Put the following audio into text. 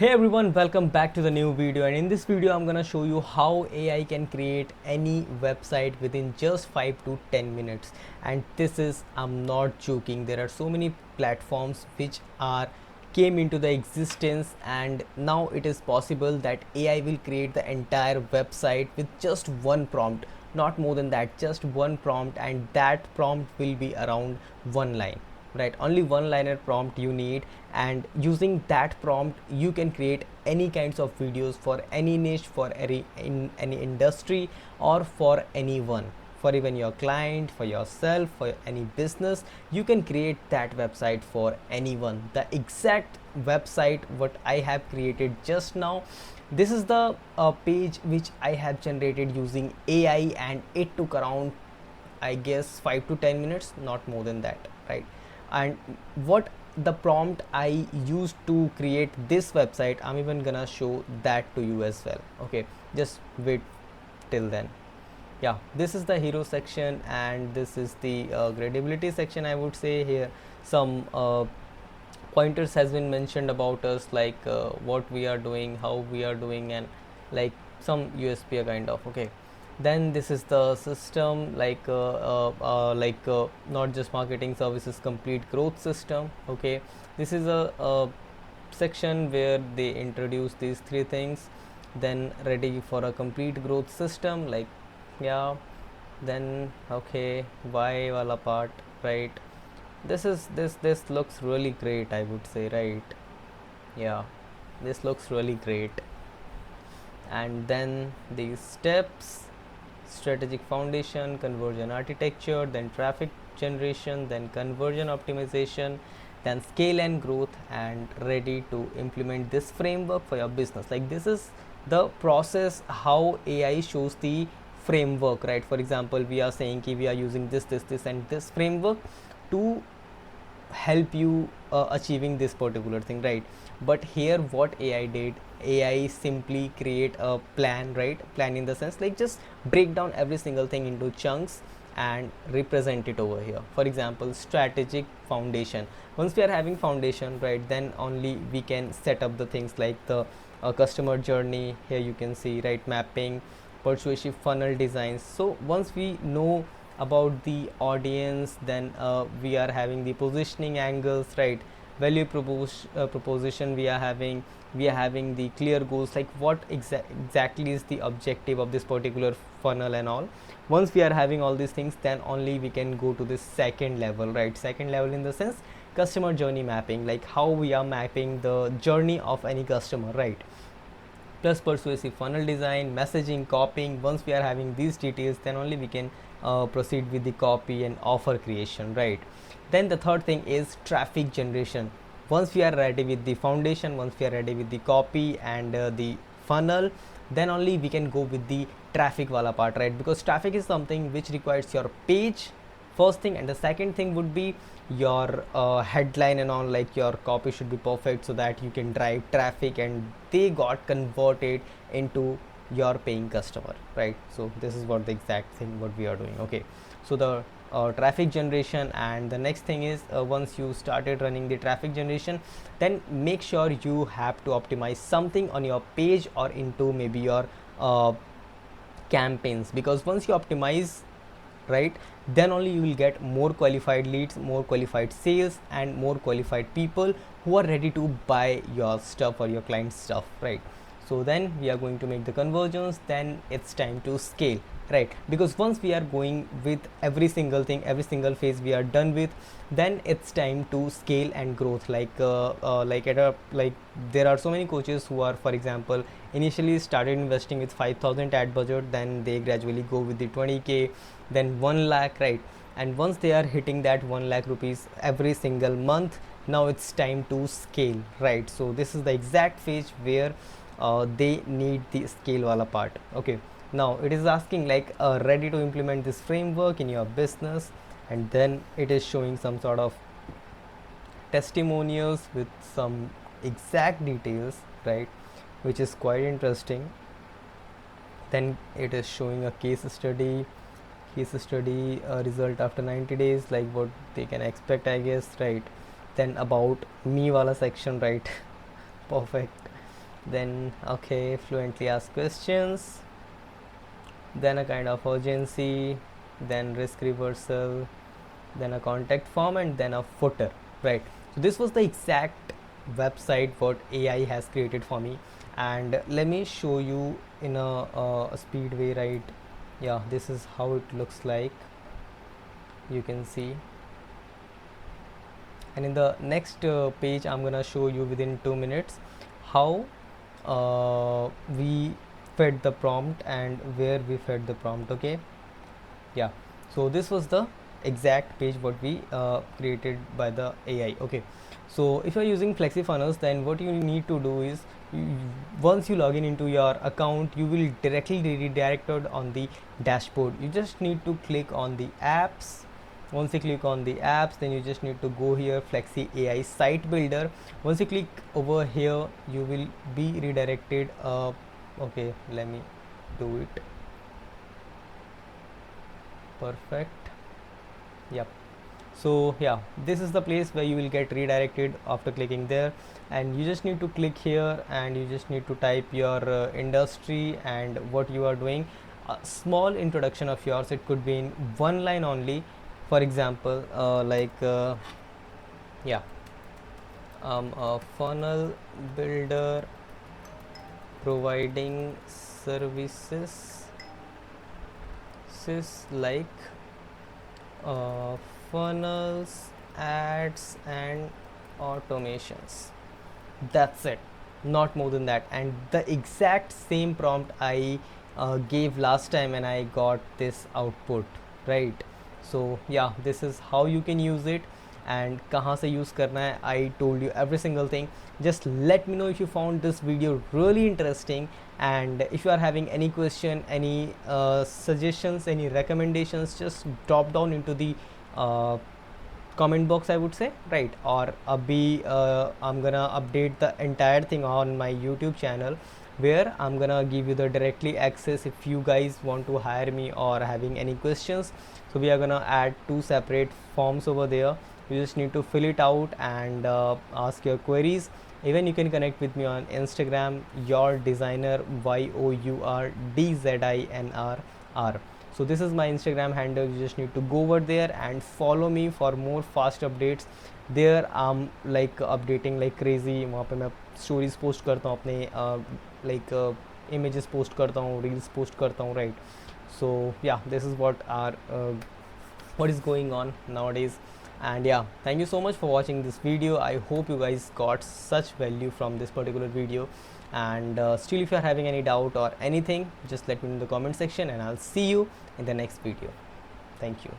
Hey everyone, welcome back to the new video, and in this video I'm gonna show you how AI can create any website within just 5 to 10 minutes. And this is, I'm not joking, there are so many platforms which are came into the existence, and now it is possible that AI will create the entire website with just one prompt, not more than that, just one prompt, and that prompt will be around one line, right? Only one liner prompt you need, and using that prompt you can create any kinds of videos for any niche, for any industry, or for anyone, for even your client, for yourself, for any business. You can create that website for anyone. The exact website what I have created just now, this is the page which I have generated using AI, and it took around, I guess, 5 to 10 minutes, not more than that, right? And what the prompt I used to create this website, I'm even gonna show that to you as well. Okay, just wait till then. Yeah, this is the hero section, and this is the credibility section. I would say here some pointers has been mentioned about us, like what we are doing, how we are doing, and like some USP kind of. Okay, then this is the system, like not just marketing services, complete growth system. Okay, this is a section where they introduce these three things. Then ready for a complete growth system, like, yeah. Then okay, why wala part, right? This looks really great, I would say, right? Yeah, this looks really great. And then these steps: strategic foundation, conversion architecture, then traffic generation, then conversion optimization, then scale and growth, and ready to implement this framework for your business. Like, this is the process how AI shows the framework, right? For example, we are saying ki we are using this and this framework to help you achieving this particular thing, right? But here what AI did, AI simply create a plan, right? Plan in the sense, like, just break down every single thing into chunks and represent it over here. For example, strategic foundation. Once we are having foundation, right, then only we can set up the things like the customer journey. Here you can see, right, mapping, persuasive funnel designs. So once we know about the audience, then we are having the positioning angles, right? Value proposition we are having the clear goals, like what exactly is the objective of this particular funnel and all. Once we are having all these things, then only we can go to this second level, right? Second level in the sense customer journey mapping, like how we are mapping the journey of any customer, right? Plus persuasive funnel design, messaging, copying. Once we are having these details, then only we can proceed with the copy and offer creation, right? Then the third thing is traffic generation. Once we are ready with the foundation, once we are ready with the copy and the funnel, then only we can go with the traffic wala part, right? Because traffic is something which requires your page, first thing, and the second thing would be your headline and all, like your copy should be perfect so that you can drive traffic and they got converted into your paying customer, right? So this is what the exact thing what we are doing. Okay, so the traffic generation, and the next thing is, once you started running the traffic generation, then make sure you have to optimize something on your page or into maybe your campaigns, because once you optimize, right, then only you will get more qualified leads, more qualified sales, and more qualified people who are ready to buy your stuff or your client's stuff, right? So then we are going to make the conversions, then it's time to scale, right? Because once we are going with every single thing, every single phase we are done with, then it's time to scale and growth. Like there are so many coaches who are, for example, initially started investing with 5,000 ad budget, then they gradually go with the 20k, then 1 lakh, right? And once they are hitting that 1 lakh rupees every single month, now it's time to scale, right? So this is the exact phase where they need the scale wala part. Okay, now it is asking like, ready to implement this framework in your business, and then it is showing some sort of testimonials with some exact details, right, which is quite interesting. Then it is showing a case study result after 90 days, like what they can expect, I guess, right? Then about me wala section, right? Perfect. then okay, fluently ask questions, then a kind of urgency, then risk reversal, then a contact form, and then a footer, right? So this was the exact website what AI has created for me, and let me show you in a speed way, right? Yeah, this is how it looks like, you can see. And in the next page I'm gonna show you within 2 minutes how we fed the prompt and where we fed the prompt. Okay, yeah, so this was the exact page what we created by the AI. Okay, so if you're using Flexifunnels, then what you need to do is you, once you log in into your account, you will directly be redirected on the dashboard. You just need to click on the apps. Once you click on the apps, then you just need to go here, Flexi AI site builder. Once you click over here, you will be redirected. Okay, let me do it. Perfect. Yep. So yeah, this is the place where you will get redirected after clicking there, and you just need to click here and you just need to type your industry and what you are doing. A small introduction of yours, it could be in one line only. For example, yeah, a funnel builder providing services like uh, funnels, ads, and automations. That's it, not more than that. And the exact same prompt I gave last time and I got this output, right? So yeah, this is how you can use it and kahan se use karna hai. I told you every single thing. Just let me know if you found this video really interesting, and if you are having any question, any suggestions, any recommendations, just drop down into the uh, comment box, I would say, right? Or I'm gonna update the entire thing on my YouTube channel, where I'm gonna give you the directly access if you guys want to hire me or having any questions. So we are gonna add two separate forms over there. You just need to fill it out and ask your queries. Even you can connect with me on Instagram, your designer, YOURDZINRR. So this is my Instagram handle. You just need to go over there and follow me for more fast updates. There I'm like updating like crazy. वहाँ पे मैं stories post करता हूँ अपने like images post करता हूँ, reels post करता हूँ, right? So yeah, this is what is going on nowadays. And yeah, thank you so much for watching this video. I hope you guys got such value from this particular video, and still if you are having any doubt or anything, just let me know in the comment section and I'll see you in the next video. Thank you.